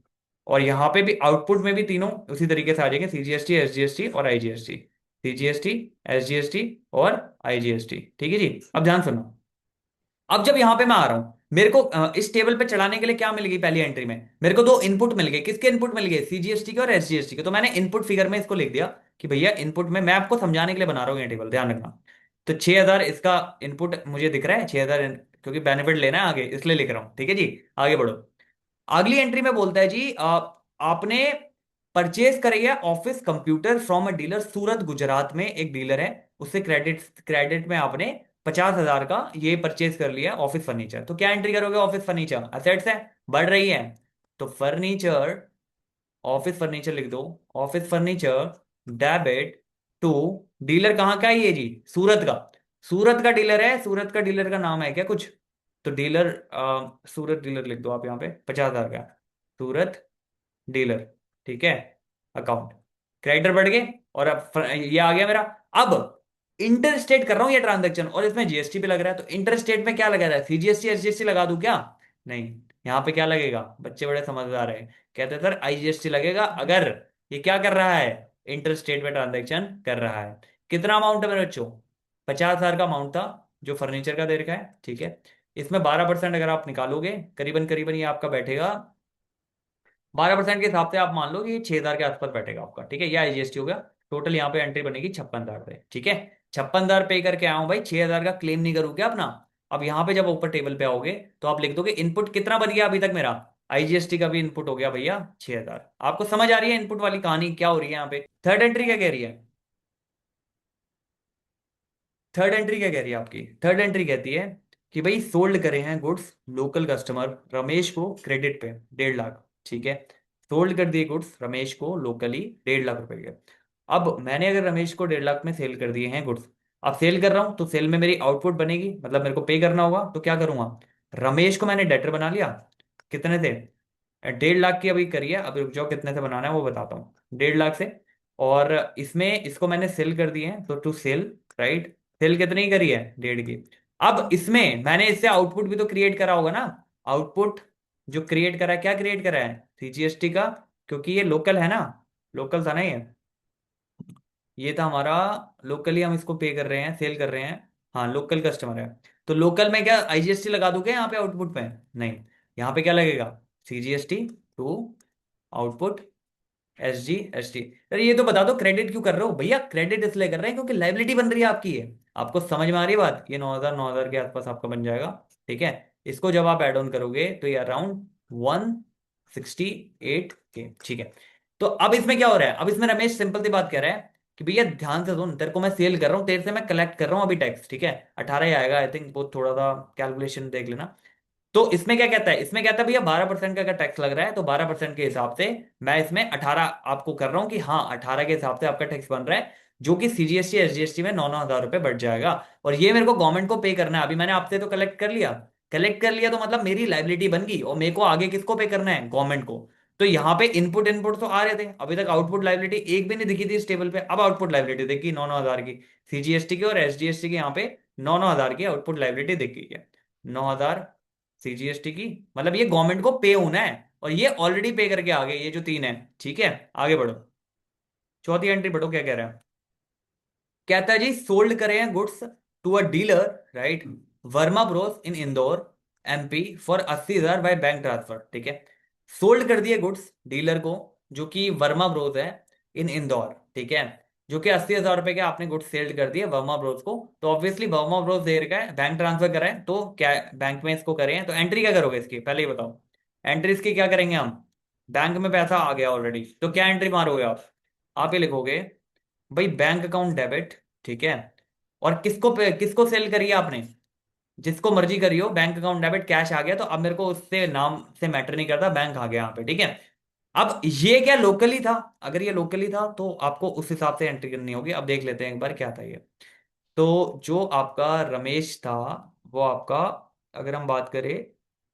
और यहां पे भी आउटपुट में भी तीनों उसी तरीके से आ जाएंगे, सीजीएसटी, एसजीएसटी और आईजीएसटी, सीजीएसटी, एसजीएसटी और आईजीएसटी। ठीक है जी। अब ध्यान सुनो, अब जब यहां पे मैं आ रहा हूं, मेरे को इस टेबल पे चढ़ाने के लिए क्या मिल गई, पहली एंट्री में मेरे को दो इनपुट मिल गए। किसके इनपुट मिल गए, सीजीएसटी के और एसजीएसटी के। तो मैंने इनपुट फिगर में इसको लिख दिया कि भैया इनपुट में, मैं आपको समझाने के लिए बना रहा हूँ ये टेबल, ध्यान रखना। तो 6,000 इसका इनपुट मुझे दिख रहा है, 6,000, क्योंकि बेनिफिट लेना है आगे इसलिए लिख रहा हूँ। ठीक है जी, आगे बढ़ो। अगली एंट्री में बोलता है जी आपने परचेज करे है office computer from a dealer Surat Gujarat में, एक डीलर है, उससे क्रेडिट क्रेडिट में आपने 50,000 का ये परचेज कर लिया ऑफिस फर्नीचर। तो क्या एंट्री करोगे, ऑफिस फर्नीचर असेट्स है, बढ़ रही है, तो फर्नीचर, ऑफिस फर्नीचर लिख दो, office furniture debit to, dealer कहाँ का है ये जी, सूरत का, सूरत का डीलर है, सूरत का डीलर का नाम है क्या कुछ, तो डीलर सूरत डीलर लिख दो आप यहाँ पे, 50,000 का सूरत डीलर। ठीक है, अकाउंट, क्रेडिटर बढ़ गए, और अब ये आ गया मेरा। अब इंटर स्टेट कर रहा हूं ये ट्रांजेक्शन, और इसमें जीएसटी भी लग रहा है, तो इंटर स्टेट में क्या लगा रहा है, सीजीएसटी एसजीएसटी लगा दूं क्या, नहीं, यहाँ पे क्या लगेगा, बच्चे बड़े समझदार है, कहते हैं सर आईजीएसटी लगेगा, अगर ये क्या कर रहा है, इंटर स्टेट में ट्रांजेक्शन कर रहा है। कितना अमाउंट है मेरे बच्चों, 50,000 का अमाउंट था जो फर्नीचर का दे रखा है। ठीक है, इसमें 12% अगर आप निकालोगे, करीबन करीबन ये आपका बैठेगा 12% के हिसाब से, आप मान लो कि 6,000 के आसपास बैठेगा आपका। ठीक है, यह आईजीएसटी हो गया। टोटल यहाँ पे एंट्री बनेगी 56,000 पे। ठीक है, 56,000 पे करके आया हूँ भाई, 6,000 का क्लेम नहीं करूँ क्या अपना। अब यहाँ पे जब ऊपर टेबल पे आओगे तो आप लिख दोगे इनपुट कितना बन गया अभी तक मेरा, आईजीएसटी का भी इनपुट हो गया भैया 6,000। आपको समझ आ रही है इनपुट वाली कहानी क्या हो रही है यहाँ पे। थर्ड एंट्री क्या कह रही है, थर्ड एंट्री क्या कह रही है आपकी, थर्ड एंट्री कहती है कि भाई सोल्ड करे हैं गुड्स लोकल कस्टमर रमेश को क्रेडिट पे 1.5 लाख। ठीक है, सोल्ड कर दिए गुड्स रमेश को लोकली 1.5 लाख रुपए के। अब मैंने अगर रमेश को 1.5 लाख में सेल कर दिए हैं गुड्स, अब सेल कर रहा हूं तो सेल में मेरी आउटपुट बनेगी, मतलब मेरे को पे करना होगा, तो क्या करूंगा, रमेश को मैंने डेटर बना लिया, कितने से, 1.5 लाख की अभी करिए, अभी रुक जाओ, कितने से बनाना है वो बताता हूँ, 1.5 लाख से। और इसमें इसको मैंने सेल कर दिए हैं, तो टू सेल, राइट, सेल कितनी की करी है, 1.5 की। अब इसमें मैंने इससे आउटपुट भी तो क्रिएट करा होगा ना, आउटपुट जो क्रिएट करा है, क्या क्रिएट करा है, सीजीएसटी का, क्योंकि ये लोकल है ना, लोकल था ना ये था हमारा, लोकली हम इसको पे कर रहे हैं, सेल कर रहे हैं, हाँ लोकल कस्टमर है। तो लोकल में क्या आईजीएसटी लगा दूं क्या यहाँ पे आउटपुट में, नहीं, यहाँ पे क्या लगेगा, CGST to output, SGST. अरे ये तो बता दो क्रेडिट क्यों कर रहे हो भैया, क्रेडिट इसलिए कर रहे हैं क्योंकि लाइबिलिटी बन रही है आपकी ये। आपको समझ में आ रही है बात, ये 9,000 के आसपास आपका बन जाएगा। ठीक है, इसको जब आप ऐड ऑन करोगे तो ये अराउंड 168 के। ठीक है, तो अब इसमें क्या हो रहा है, अब इसमें रमेश सिंपल सी बात कह रहा है कि भैया ध्यान से सुन, तेरे को मैं सेल कर रहा हूँ, तेरे से मैं कलेक्ट कर रहा हूँ अभी टैक्स। ठीक है, 18 ही आएगा आई थिंक, बहुत थोड़ा सा कैलकुलेशन देख लेना। तो इसमें क्या कहता है, इसमें कहता है भैया 12% का अगर टैक्स लग रहा है तो 12% के हिसाब से मैं इसमें 18 आपको कर रहा हूं कि हाँ 18 के हिसाब से आपका टैक्स बन रहा है, जो कि सीजीएसटी एसजीएसटी में 9,000 रुपए बढ़ जाएगा। और ये मेरे को गवर्नमेंट को पे करना है। अभी मैंने आपसे तो कलेक्ट कर लिया, कलेक्ट कर लिया तो मतलब मेरी लाइबिलिटी बन गई, और मेरे को आगे किसको पे करना है, गवर्नमेंट को। तो यहाँ पे इनपुट इनपुट तो आ रहे थे, अभी तक आउटपुट लाइबिलिटी एक भी नहीं दिखी थी इस टेबल पे, अब आउटपुट लाइबिलिटी देखी 9,000 की, सीजीएसटी की और एसजीएसटी की, यहाँ पे 9,000 की आउटपुट लाइबिलिटी दिख गई है, 9,000 सीजीएसटी की, मतलब ये गवर्नमेंट को पे होना है, और ये ऑलरेडी पे करके आ गए ये जो तीन है। ठीक है, आगे बढ़ो, चौथी एंट्री बढ़ो, क्या कह रहा है, कहता है जी सोल्ड करे हैं goods to a dealer, right, Verma bros in Indore MP for 80,000 by bank transfer. ठीक है, सोल्ड कर दिए गुड्स डीलर को, जो कि वर्मा ब्रोस है, इन इंदौर। ठीक है, जो कि 80,000 रुपए के आपने गुड्स सेल्ड कर दिए वर्मा ब्रोस को, तो ऑब्वियसली वर्मा ब्रोस दे रखा है, बैंक ट्रांसफर करा है, तो क्या बैंक में इसको करें, तो एंट्री क्या करोगे इसकी, पहले ही बताओ, एंट्री इसकी क्या करेंगे हम, बैंक में पैसा आ गया ऑलरेडी, तो क्या एंट्री मारोगे आप ये लिखोगे भाई बैंक अकाउंट डेबिट। ठीक है, और किसको किसको सेल करी है आपने, जिसको मर्जी करियो, बैंक अकाउंट डेबिट, कैश आ गया, तो अब मेरे को उससे नाम से मैटर नहीं करता, बैंक आ गया यहाँ पे, ठीक है। अब ये क्या लोकली था? अगर ये लोकली था तो आपको उस हिसाब से एंट्री करनी होगी। अब देख लेते हैं एक बार क्या था ये। तो जो आपका रमेश था, वो आपका, अगर हम बात करें,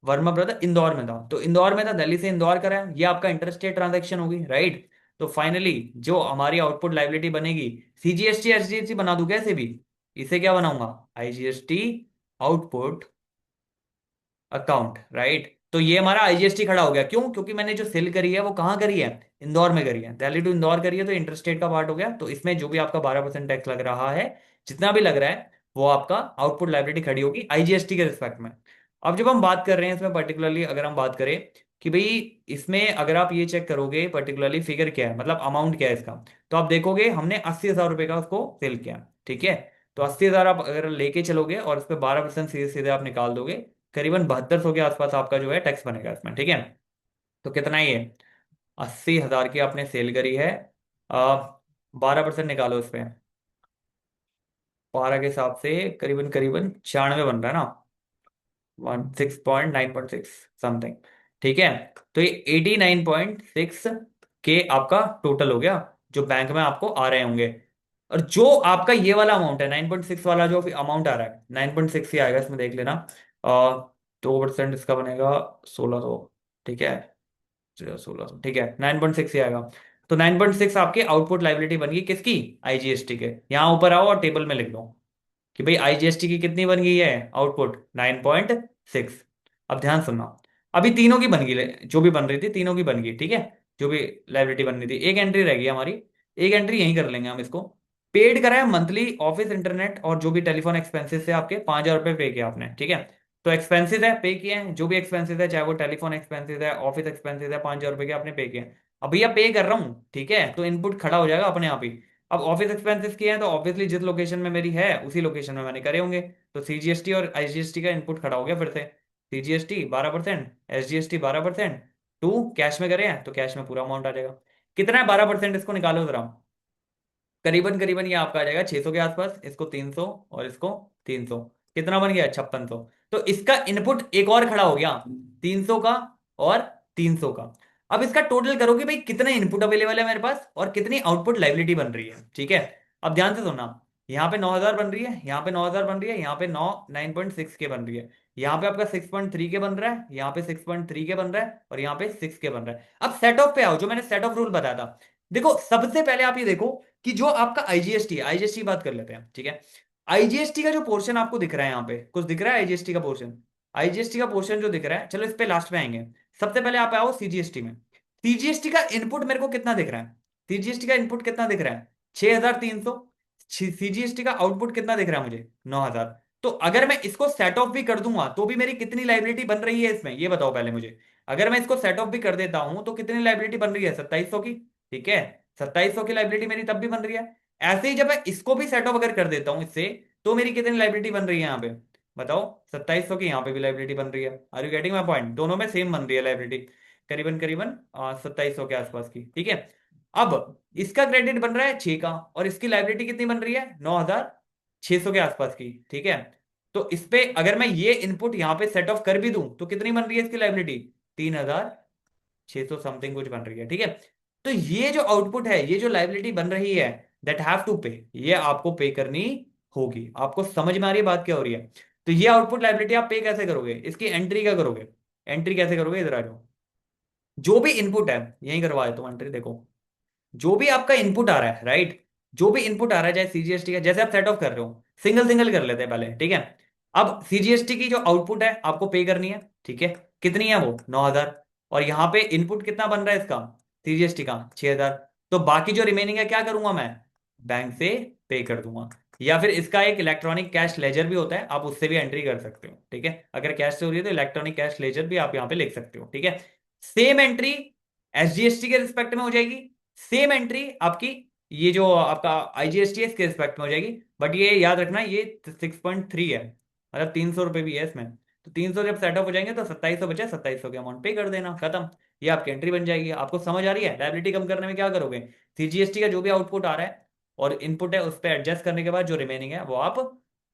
वर्मा ब्रदर इंदौर में था, तो इंदौर में था, दिल्ली से इंदौर करा है, ये आपका इंटरस्टेट ट्रांजैक्शन होगी, राइट। तो फाइनली जो हमारी आउटपुट लाइबिलिटी बनेगी, सीजीएसटी एसजीएसटी बना दूं कैसे भी, इसे क्या बनाऊंगा, आईजीएसटी आउटपुट अकाउंट, राइट। तो ये हमारा आईजीएसटी खड़ा हो गया, क्यों? क्योंकि मैंने जो सेल करी है वो कहाँ करी है, इंदौर में करी है, दिल्ली टू इंदौर करी है, तो इंटरस्टेट का पार्ट हो गया। तो इसमें जो भी आपका 12% टैक्स लग रहा है, जितना भी लग रहा है, वो आपका आउटपुट लाइबिलिटी खड़ी होगी आईजीएसटी के रिस्पेक्ट में। अब जब हम बात कर रहे हैं इसमें पर्टिकुलरली, अगर हम बात करें कि भाई इसमें अगर आप ये चेक करोगे पर्टिकुलरली फिगर क्या है, मतलब अमाउंट क्या है इसका, तो आप देखोगे हमने 80,000 रुपए का उसको सेल किया, ठीक है। तो 80,000 आप अगर लेके चलोगे और उस पर 12% सीधे सीधे आप निकाल दोगे, करीबन 7200 के आसपास आपका जो है टैक्स बनेगा इसमें, ठीक है। तो कितना ही है, 80,000 की आपने सेल करी है, 12% निकालो इस पे, 12 के हिसाब से करीबन करीबन 96 बन रहा है ना, 16.9.6 समथिंग, ठीक है। तो ये 89.6 के आपका टोटल हो गया, जो बैंक में आपको आ रहे होंगे। और जो आपका ये वाला अमाउंट है 9.6 वाला, जो अमाउंट आ रहा है 9.6 ही आएगा इसमें, देख लेना। 2% इसका बनेगा 1600, ठीक है, 1600, ठीक है, 9.6 ही आएगा। तो 9.6 आपकी आउटपुट लाइबिलिटी बन गई किसकी, आईजीएसटी के। यहां ऊपर आओ और टेबल में लिख लो कि भाई आईजीएसटी की कितनी बन गई है आउटपुट, 9.6। अब ध्यान सुनना, अभी तीनों की बन गई, जो भी बन रही थी तीनों की बन गई, ठीक है। जो भी लाइबिलिटी बननी थी, एक एंट्री रह गई हमारी, एक एंट्री यहीं कर लेंगे हम इसको। पेड करा है मंथली ऑफिस इंटरनेट और जो भी टेलीफोन एक्सपेंसेस है आपके, 5,000 रुपये पे किया आपने, ठीक है। तो एक्सपेंसेस है, पे किए हैं, जो भी एक्सपेंसेस है, चाहे वो टेलीफोन एक्सपेंसेस है, ऑफिस एक्सपेंसेस है, 5,000 रुपये के आपने पे किए हैं। अब भैया पे कर रहा हूँ, ठीक है, तो इनपुट खड़ा हो जाएगा अपने आप ही। अब ऑफिस एक्सपेंसेस किए हैं तो ऑब्वियसली जिस लोकेशन में मेरी है उसी लोकेशन में मैंने करे होंगे, तो सीजीएसटी और आईजीएसटी का इनपुट खड़ा हो गया फिर से। सीजीएसटी 12%, एसजीएसटी 12%, टू कैश में करे हैं तो कैश में पूरा अमाउंट आ जाएगा। कितना है 12%, इसको निकालो जरा। करीबन करीबन ये आपका आ जाएगा 600 के आसपास, इसको 300 और इसको 300, कितना बन गया 5600। तो इसका इनपुट एक और खड़ा हो गया 300 का और 300 का। अब इसका टोटल करोगे भाई कितना इनपुट अवेलेबल है मेरे पास और कितनी आउटपुट लाइबिलिटी बन रही है, ठीक है। अब ध्यान से सुनना, यहाँ पे 9,000 बन रही है, यहाँ पे 9,000 बन रही है, यहाँ पे 9.6 के बन रही है, यहाँ पे आपका 6.3 के बन रहा है, यहाँ पे 6.3 के बन रहा है, और यहाँ पे 6 के बन रहा है। अब सेट ऑफ पे आओ, जो मैंने सेट ऑफ रूल बताया था। देखो सबसे पहले आप ये देखो कि जो आपका आईजीएसटी, आईजीएसटी की बात कर लेते हैं, ठीक है। आईजीएसटी का जो पोर्शन आपको दिख रहा है, यहाँ पे कुछ दिख रहा है आईजीएसटी का पोर्शन, आईजीएसटी का पोर्शन जो दिख रहा है, चलो इस पे लास्ट में आएंगे। सबसे पहले आप आओ सीजीएसटी में। सीजीएसटी का इनपुट मेरे को कितना दिख रहा है, सीजीएसटी का इनपुट कितना दिख रहा है, 6,300। सीजीएसटी का आउटपुट कितना दिख रहा है मुझे, 9,000। तो अगर मैं इसको सेट ऑफ भी कर दूंगा तो भी मेरी कितनी लाइबिलिटी बन रही है इसमें, ये बताओ पहले मुझे। अगर मैं इसको सेट ऑफ भी कर देता हूं तो कितनी लाइबिलिटी बन रही है, 2,700 की, ठीक है। 2,700 की लाइबिलिटी मेरी तब भी बन रही है। ऐसे ही जब मैं इसको भी सेट ऑफ अगर कर देता हूं इससे, तो मेरी कितनी लाइबिलिटी बन रही है यहाँ पे, बताओ। 2,700 की यहाँ पे भी लाइबिलिटी बन रही है। Are you getting my point, दोनों में सेम बन रही है लाइबिलिटी, करीबन करीबन 2,700 के आसपास की, ठीक है। अब इसका क्रेडिट बन रहा है 6 का, और इसकी लाइबिलिटी कितनी बन रही है, 9,600 के आसपास की, ठीक है। तो इस पे अगर मैं ये इनपुट यहाँ पे सेट ऑफ कर भी दूं तो कितनी बन रही है इसकी लाइबिलिटी, 3,600 समथिंग कुछ बन रही है, ठीक है। तो ये जो आउटपुट है, ये जो लाइबिलिटी बन रही है, दैट हैव टू पे, ये आपको पे करनी होगी। आपको समझ में आ रही है बात क्या हो रही है। तो ये आउटपुट लाइबिलिटी आप पे कैसे करोगे, इसकी एंट्री क्या करोगे, एंट्री कैसे करोगे, इधर आ जाओ। जो भी इनपुट है, यही करवा देता हूं एंट्री, देखो। जो भी आपका इनपुट आ रहा है, राइट, जो भी इनपुट आ रहा है, चाहे सीजीएसटी का, जैसे आप सेट ऑफ कर रहे हो, सिंगल सिंगल कर लेते हैं पहले, ठीक है। अब सीजीएसटी की जो आउटपुट है आपको पे करनी है, ठीक है। कितनी है वो, 9,000। और यहाँ पे इनपुट कितना बन रहा है इसका, सीजीएसटी का 6,000। तो बाकी जो रिमेनिंग है क्या करूंगा मैं, बैंक से पे कर दूंगा। या फिर इसका एक इलेक्ट्रॉनिक कैश लेजर भी होता है, आप उससे भी एंट्री कर सकते हो, ठीक है। अगर कैश से हो रही है तो इलेक्ट्रॉनिक कैश लेजर भी आप यहाँ पे लिख सकते हो, ठीक है। सेम एंट्री एसजीएसटी के रिस्पेक्ट में हो जाएगी, सेम एंट्री आपकी ये जो आपका आईजीएसटी है इसके रिस्पेक्ट में हो जाएगी। बट ये याद रखना ये 6.3 है, मतलब 300 रुपये भी है इसमें। तो 300 जब सेटअप हो जाएंगे तो 2,700 बचे, 2,700 के अमाउंट पे कर देना, खत्म। ये आपकी एंट्री बन जाएगी। आपको समझ आ रही है, लायबिलिटी कम करने में क्या करोगे, सीजीएसटी का जो भी आउटपुट आ रहा है और इनपुट है उस पर एडजस्ट करने के बाद जो रिमेनिंग है वो आप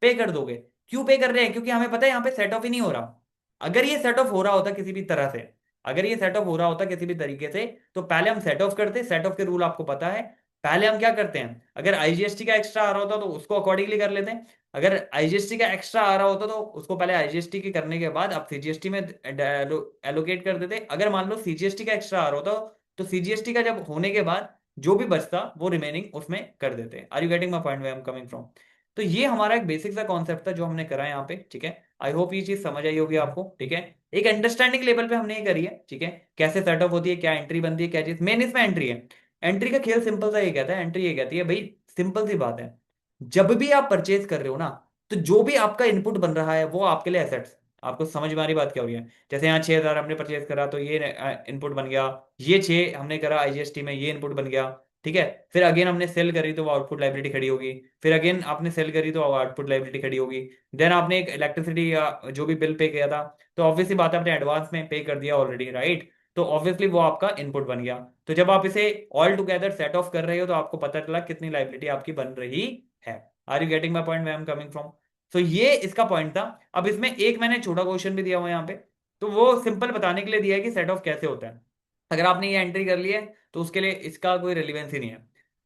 पे कर दोगे। क्यों पे कर रहे हैं? क्योंकि हमें पता है यहाँ पे सेट ऑफ ही नहीं हो रहा। अगर ये सेट ऑफ हो रहा होता किसी भी तरह से, अगर ये सेट ऑफ हो रहा होता किसी भी तरीके से, तो पहले हम सेट ऑफ करते। सेट ऑफ के रूल आपको पता है। पहले हम क्या करते हैं, अगर आईजीएसटी का एक्स्ट्रा आ रहा होता तो उसको अकॉर्डिंगली कर लेते हैं। अगर आईजीएसटी का एक्स्ट्रा आ रहा होता तो उसको पहले आईजीएसटी की करने के बाद आप सीजीएसटी में एलोकेट कर देते। अगर मान लो सीजीएसटी का एक्स्ट्रा आ रहा होता तो सीजीएसटी का जब होने के बाद जो भी बचता वो रिमेनिंग उसमें कर देते। Are you getting my point way I am coming from? तो ये हमारा एक बेसिक सा कॉन्सेप्ट था जो हमने करा है यहाँ पे, ठीक है। आई होप ये चीज समझ आई होगी आपको, ठीक है। एक अंडरस्टैंडिंग लेवल पे हमने ये करी है, ठीक है। कैसे सेटअप होती है, क्या एंट्री बनती है, क्या चीज मेन इसमें एंट्री है। एंट्री का खेल सिंपल सा ये कहता है, एंट्री ये कहती है भाई, सिंपल सी बात है, जब भी आप परचेज कर रहे हो ना, तो जो भी आपका इनपुट बन रहा है वो आपके लिए एसेट्स। आपको समझ में आ रही बात क्या हो रही है? जैसे यहाँ 6,000 हमने परचेज करा तो ये इनपुट बन गया। ये 6 हमने करा आईजीएसटी में, ये इनपुट बन गया, ठीक है। फिर अगेन हमने सेल करी तो वो आउटपुट लाइबिलिटी खड़ी होगी। फिर अगेन आपने सेल करी तो आउटपुट लाइबिलिटी खड़ी होगी। देन आपने एक इलेक्ट्रिसिटी या जो भी बिल पे किया था, तो ऑब्वियसली बात है आपने एडवांस में पे कर दिया ऑलरेडी, राइट। तो ऑब्वियसली वो आपका इनपुट बन गया। तो जब आप इसे ऑल टुगेदर सेट ऑफ कर रहे हो तो आपको पता चला कितनी लाइबिलिटी आपकी बन रही है। Are you getting my point way I am coming from? So ये इसका पॉइंट था। अब इसमें एक मैंने छोटा क्वेश्चन भी दिया हुआ है यहाँ पे, तो वो सिंपल बताने के लिए दिया है कि सेट ऑफ कैसे होता है। अगर आपने ये एंट्री कर ली है तो उसके लिए इसका कोई रिलेवेंस ही नहीं है।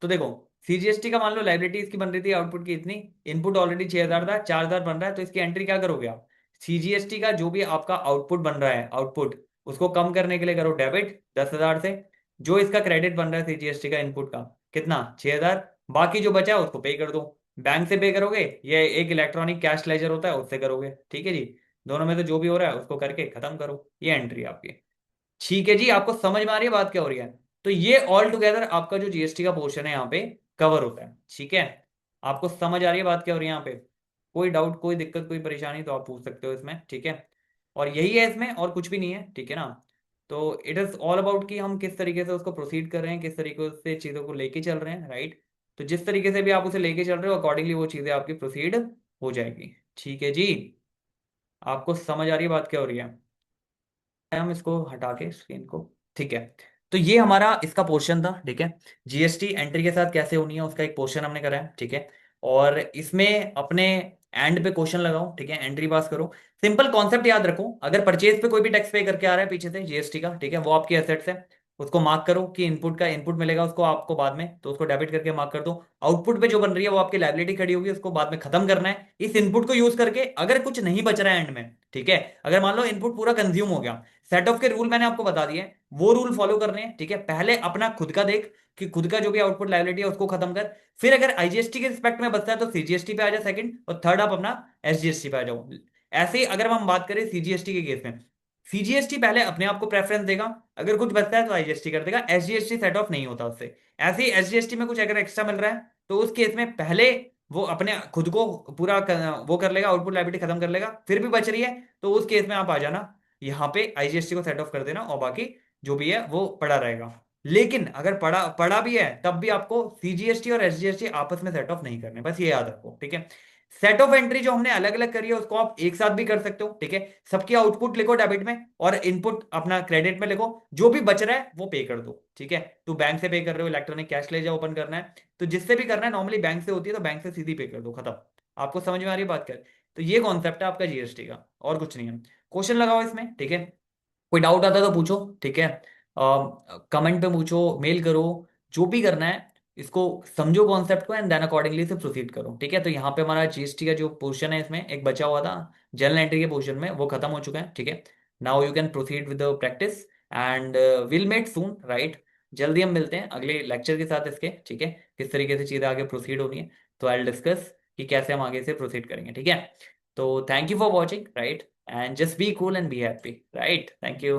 तो देखो, सीजीएसटी का मान लो लाइबिलिटी इसकी बन रही थी आउटपुट की इतनी, इनपुट ऑलरेडी 6,000 था, 4,000 बन रहा है, तो इसकी एंट्री क्या करोगे आप? सीजीएसटी का जो भी आपका आउटपुट बन रहा है, आउटपुट उसको कम करने के लिए करो डेबिट 10,000 से। जो इसका क्रेडिट बन रहा है सीजीएसटी का इनपुट का, कितना? 6,000। बाकी जो बचा है उसको पे कर दो। बैंक से पे करोगे, ये एक इलेक्ट्रॉनिक कैश लेजर होता है उससे करोगे, ठीक है जी। दोनों में से जो भी हो रहा है उसको करके खत्म करो। ये एंट्री आपकी, ठीक है जी। आपको समझ में आ रही है बात क्या हो रही है? तो ये ऑल टुगेदर आपका जो जीएसटी का पोर्शन है यहाँ पे कवर होता है, ठीक है। आपको समझ आ रही है बात क्या हो रही है यहाँ पे? कोई डाउट, कोई दिक्कत, कोई परेशानी तो आप पूछ सकते हो इसमें, ठीक है। और यही है इसमें, और कुछ भी नहीं है, ठीक है ना। तो इट इज ऑल अबाउट कि हम किस तरीके से उसको प्रोसीड कर रहे हैं, किस तरीके से चीज़ों को लेके चल रहे हैं, राइट। तो जिस तरीके से भी आप उसे लेके चल रहे हो अकॉर्डिंगली वो चीज़ें आपकी प्रोसीड हो जाएगी, ठीक है जी। आपको समझ आ रही है बात क्या हो रही है? हम इसको हटा के स्क्रीन को, ठीक है। तो ये हमारा इसका पोर्शन था, ठीक है। जीएसटी एंट्री के साथ कैसे होनी है उसका एक पोर्शन हमने करा है, ठीक है। और इसमें अपने एंड पे क्वेश्चन लगाओ, ठीक है, एंट्री पास करो। सिंपल कॉन्सेप्ट याद रखो, अगर परचेज पे कोई भी टैक्स पे करके आ रहा है पीछे से जीएसटी का, ठीक है, वो आपकी एसेट्स है। उसको मार्क करो कि इनपुट का इनपुट मिलेगा उसको आपको बाद में, तो उसको डेबिट करके मार्क कर दो। आउटपुट पे जो बन रही है वो आपकी लाइबिलिटी खड़ी होगी, उसको बाद में खत्म करना है इस इनपुट को यूज करके। अगर कुछ नहीं बच रहा है एंड में, ठीक है, अगर मान लो इनपुट पूरा कंज्यूम हो गया, सेट ऑफ के रूल मैंने आपको बता दिए, वो रूल फॉलो करने हैं, ठीक है। पहले अपना खुद का देख कि खुद का जो भी आउटपुट लायबिलिटी है उसको खत्म कर। फिर अगर आईजीएसटी के रिस्पेक्ट में बचता है तो सीजीएसटी पे आ जाए सेकंड, और थर्ड आप अपना एसजीएसटी पे आ जाओ। ऐसे ही अगर हम बात करें सीजीएसटी के केस में, सीजीएसटी पहले अपने आप को प्रेफरेंस देगा, अगर कुछ बचता है तो आईजीएसटी कर देगा, एसजीएसटी सेट ऑफ नहीं होता उससे। ऐसे ही एसजीएसटी में कुछ अगर एक्स्ट्रा मिल रहा है तो उस केस में पहले वो अपने खुद को पूरा वो कर लेगा, आउटपुट लायबिलिटी खत्म कर लेगा। फिर भी बच रही है तो उस केस में आप आ जाना यहाँ पे, आईजीएसटी को सेट ऑफ कर देना, और बाकी जो भी है वो पड़ा रहेगा। लेकिन अगर पड़ा पड़ा भी है तब भी आपको सीजीएसटी और एसजीएसटी आपस में सेट ऑफ नहीं करने, बस ये याद रखो, ठीक है। सेट ऑफ एंट्री जो हमने अलग अलग करी है उसको आप एक साथ भी कर सकते हो, ठीक है। सबकी आउटपुट लिखो डेबिट में और इनपुट अपना क्रेडिट में लिखो, जो भी बच रहा है वो पे कर दो, ठीक है। तो बैंक से पे कर रहे हो, इलेक्ट्रॉनिक कैश लेजर ओपन करना है, तो जिससे भी करना है, नॉर्मली बैंक से होती है तो बैंक से सीधी पे कर दो, खत्म। आपको समझ में आ रही है बात कर? तो ये कॉन्सेप्ट है आपका जीएसटी का, और कुछ नहीं है। क्वेश्चन लगाओ इसमें, ठीक है। कोई डाउट आता है तो पूछो, ठीक है। कमेंट पे पूछो, मेल करो, जो भी करना है। इसको समझो कॉन्सेप्ट को, एंड देन अकॉर्डिंगली से प्रोसीड करो, ठीक है। तो यहाँ पे हमारा जीएसटी का जो पोर्शन है इसमें एक बचा हुआ था जनरल एंट्री के पोर्शन में, वो खत्म हो चुका है, ठीक है। Now you can proceed with the practice, and will meet soon, right. जल्दी हम मिलते हैं अगले लेक्चर के साथ इसके, ठीक है। किस तरीके से चीज़ें आगे प्रोसीड होनी है, तो आई डिस्कस कि कैसे हम आगे से प्रोसीड करेंगे, ठीक है। तो thank you for watching, right? And just be cool and be happy, right? Thank you.